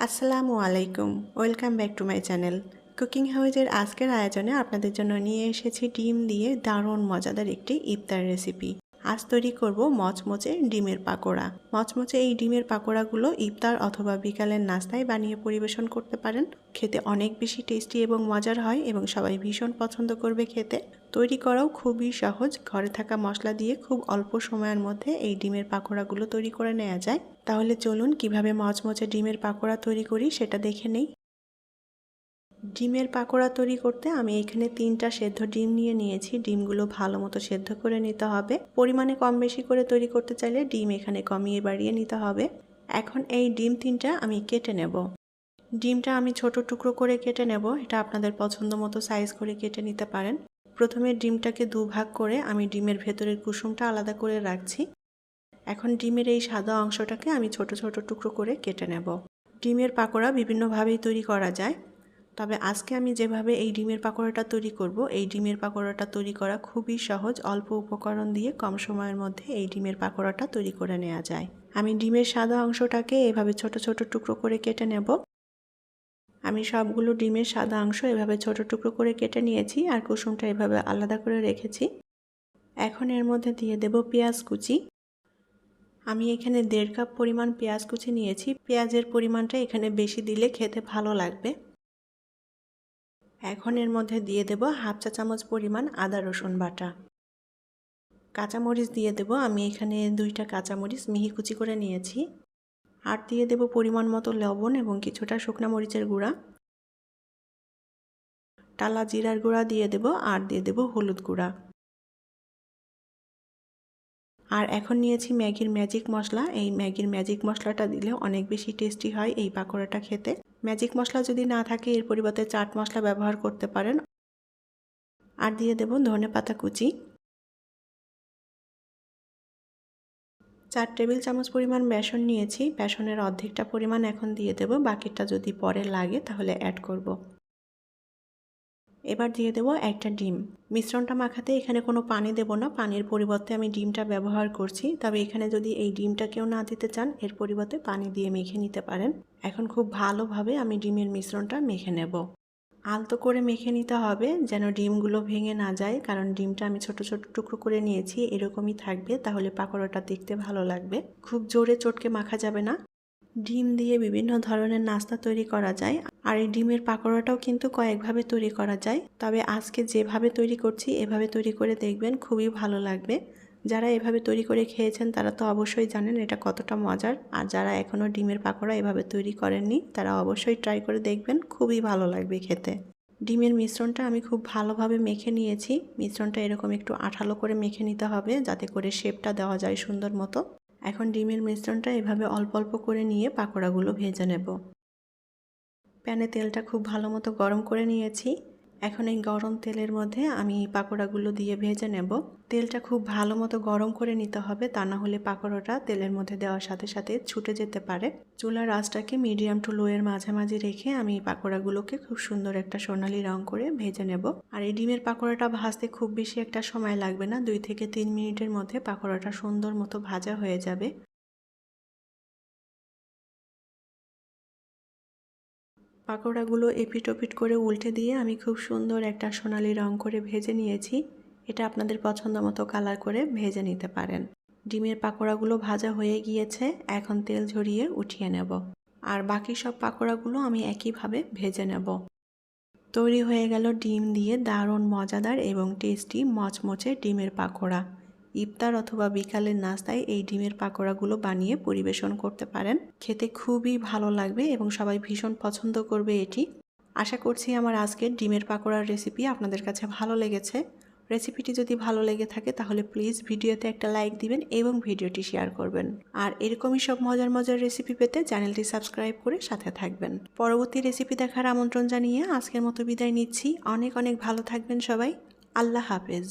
আসসালামু আলাইকুম, welcome back to my channel. Cooking হাউজের আজকের আয়োজনে আপনাদের জন্য নিয়ে এসেছি ডিম দিয়ে দারুণ মজাদার একটি ইফতার রেসিপি। আজ তৈরি করব মচমচে ডিমের পাকোড়া। মচমচে এই ডিমের পাকোড়াগুলো ইফতার অথবা বিকালের নাস্তায় বানিয়ে পরিবেশন করতে পারেন। খেতে অনেক বেশি টেস্টি এবং মজার হয় এবং সবাই ভীষণ পছন্দ করবে খেতে। তৈরি করাও খুবই সহজ, ঘরে থাকা মশলা দিয়ে খুব অল্প সময়ের মধ্যে এই ডিমের পাকোড়াগুলো তৈরি করে নেওয়া যায়। তাহলে চলুন কিভাবে মচমচে ডিমের পাকোড়া তৈরি করি সেটা দেখে নেই। ডিমের পাকোড়া তৈরি করতে আমি এখানে 3টা সেদ্ধ ডিম নিয়েছি। ডিমগুলো ভালো মতো সেদ্ধ করে নিতে হবে। পরিমাণে কম বেশি করে তৈরি করতে চাইলে ডিম এখানে কমিয়ে বাড়িয়ে নিতে হবে। এখন এই ডিম 3টা আমি কেটে নেব। ডিমটা আমি ছোট টুকরো করে কেটে নেব। এটা আপনাদের পছন্দ মতো সাইজ করে কেটে নিতে পারেন। প্রথমে ডিমটাকে দুভাগ করে আমি ডিমের ভেতরের কুসুমটা আলাদা করে রাখছি। এখন ডিমের এই সাদা অংশটাকে আমি ছোট ছোট টুকরো করে কেটে নেব। ডিমের পাকোড়া বিভিন্নভাবেই তৈরি করা যায়, তবে আজকে আমি যেভাবে এই ডিমের পাকোড়াটা তৈরি করব, এই ডিমের পাকোড়াটা তৈরি করা খুবই সহজ। অল্প উপকরণ দিয়ে কম সময়ের মধ্যে এই ডিমের পাকোড়াটা তৈরি করে নেওয়া যায়। আমি ডিমের সাদা অংশটাকে এভাবে ছোট ছোট টুকরো করে কেটে নেব। আমি সবগুলো ডিমের সাদা অংশ এভাবে ছোট টুকরো করে কেটে নিয়েছি আর কুসুমটা এভাবে আলাদা করে রেখেছি। এখন এর মধ্যে দিয়ে দেব পেঁয়াজ কুচি। আমি এখানে 1.5 কাপ পরিমাণ পেঁয়াজ কুচি নিয়েছি। পেঁয়াজের পরিমাণটা এখানে বেশি দিলে খেতে ভালো লাগবে। এখন এর মধ্যে দিয়ে দেব 1/2 চা চামচ পরিমাণ আদা রসুন বাটা। কাঁচামরিচ দিয়ে দেব। আমি এখানে 2টা কাঁচামরিচ মিহি কুচি করে নিয়েছি। আর দিয়ে দেব পরিমাণ মতো লবণ এবং কিছুটা শুকনো মরিচের গুঁড়া। টালা জিরার গুঁড়া দিয়ে দেব আর দিয়ে দেব হলুদ গুঁড়া। আর এখন নিয়েছি ম্যাগির ম্যাজিক মশলা। এই ম্যাগির ম্যাজিক মশলাটা দিলে অনেক বেশি টেস্টি হয় এই পাকোড়াটা খেতে। ম্যাজিক মশলা যদি না থাকে এর পরিবর্তে চাট মশলা ব্যবহার করতে পারেন। আর দিয়ে দেব ধনেপাতা কুচি। 4 টেবিল চামচ পরিমাণ বেসন নিয়েছি। বেসনের অর্ধেকটা পরিমাণ এখন দিয়ে দেব, বাকিটা যদি পরে লাগে তাহলে অ্যাড করব। এবার দিয়ে দেব একটা ডিম। মিশ্রণটা মাখাতে এখানে কোনো পানি দেব না, পানির পরিবর্তে আমি ডিমটা ব্যবহার করছি। তবে এখানে যদি এই ডিমটা কেউ না দিতে চান এর পরিবর্তে পানি দিয়ে মেখে নিতে পারেন। এখন খুব ভালোভাবে আমি ডিমের মিশ্রণটা মেখে নেব। আলতো করে মেখে নিতে হবে যেন ডিমগুলো ভেঙে না যায়, কারণ ডিমটা আমি ছোট ছোট টুকরো করে নিয়েছি। এরকমই থাকবে, তাহলে পাকোড়াটা দেখতে ভালো লাগবে। খুব জোরে চটকে মাখা যাবে না। ডিম দিয়ে বিভিন্ন ধরনের নাস্তা তৈরি করা যায়, আর এই ডিমের পাকোড়াটাও কিন্তু কয়েকভাবে তৈরি করা যায়। তবে আজকে যেভাবে তৈরি করছি এভাবে তৈরি করে দেখবেন, খুবই ভালো লাগবে। যারা এভাবে তৈরি করে খেয়েছেন তারা তো অবশ্যই জানেন এটা কতটা মজার। আর যারা এখনও ডিমের পাকোড়া এভাবে তৈরি করেননি তারা অবশ্যই ট্রাই করে দেখবেন, খুবই ভালো লাগবে খেতে। ডিমের মিশ্রণটা আমি খুব ভালোভাবে মেখে নিয়েছি। মিশ্রণটা এরকম একটু আঠালো করে মেখে নিতে হবে যাতে করে শেপটা দেওয়া যায় সুন্দর মতো। এখন ডিমের মিশ্রণটা এভাবে অল্প অল্প করে নিয়ে পাকোড়াগুলো ভেজে নেব। প্যানে তেলটা খুব ভালো মতো গরম করে নিয়েছি। এখন এই গরম তেলের মধ্যে আমি পাকোড়াগুলো দিয়ে ভেজে নেব। তেলটা খুব ভালো মতো গরম করে নিতে হবে, তা না হলে পাকোড়াটা তেলের মধ্যে দেওয়ার সাথে সাথে ছুটে যেতে পারে। চুলার আঁচটাকে মিডিয়াম টু লো এর মাঝামাঝি রেখে আমি পাকোড়াগুলোকে খুব সুন্দর একটা সোনালি রং করে ভেজে নেব। আর এই ডিমের পাকোড়াটা ভাজতে খুব বেশি একটা সময় লাগবে না, 2 থেকে 3 মিনিটের মধ্যে পাকোড়াটা সুন্দর মতো ভাজা হয়ে যাবে। পাকোড়াগুলো এপিট ওপিট করে উল্টে দিয়ে আমি খুব সুন্দর একটা সোনালি রং করে ভেজে নিয়েছি। এটা আপনাদের পছন্দ মতো কালার করে ভেজে নিতে পারেন। ডিমের পাকোড়াগুলো ভাজা হয়ে গিয়েছে, এখন তেল ঝরিয়ে উঠিয়ে নেব। আর বাকি সব পাকোড়াগুলো আমি একইভাবে ভেজে নেব। তৈরি হয়ে গেল ডিম দিয়ে দারুণ মজাদার এবং টেস্টি মচমচে ডিমের পাকোড়া। ইফতার অথবা বিকালের নাস্তায় এই ডিমের পাকোড়াগুলো বানিয়ে পরিবেশন করতে পারেন। খেতে খুবই ভালো লাগবে এবং সবাই ভীষণ পছন্দ করবে এটি। আশা করছি আমার আজকের ডিমের পাকোড়ার রেসিপি আপনাদের কাছে ভালো লেগেছে। রেসিপিটি যদি ভালো লেগে থাকে তাহলে প্লিজ ভিডিওতে একটা লাইক দিবেন এবং ভিডিওটি শেয়ার করবেন। আর এরকমই সব মজার মজার রেসিপি পেতে চ্যানেলটি সাবস্ক্রাইব করে সাথে থাকবেন। পরবর্তী রেসিপি দেখার আমন্ত্রণ জানিয়ে আজকের মতো বিদায় নিচ্ছি। অনেক অনেক ভালো থাকবেন সবাই। আল্লাহ হাফেজ।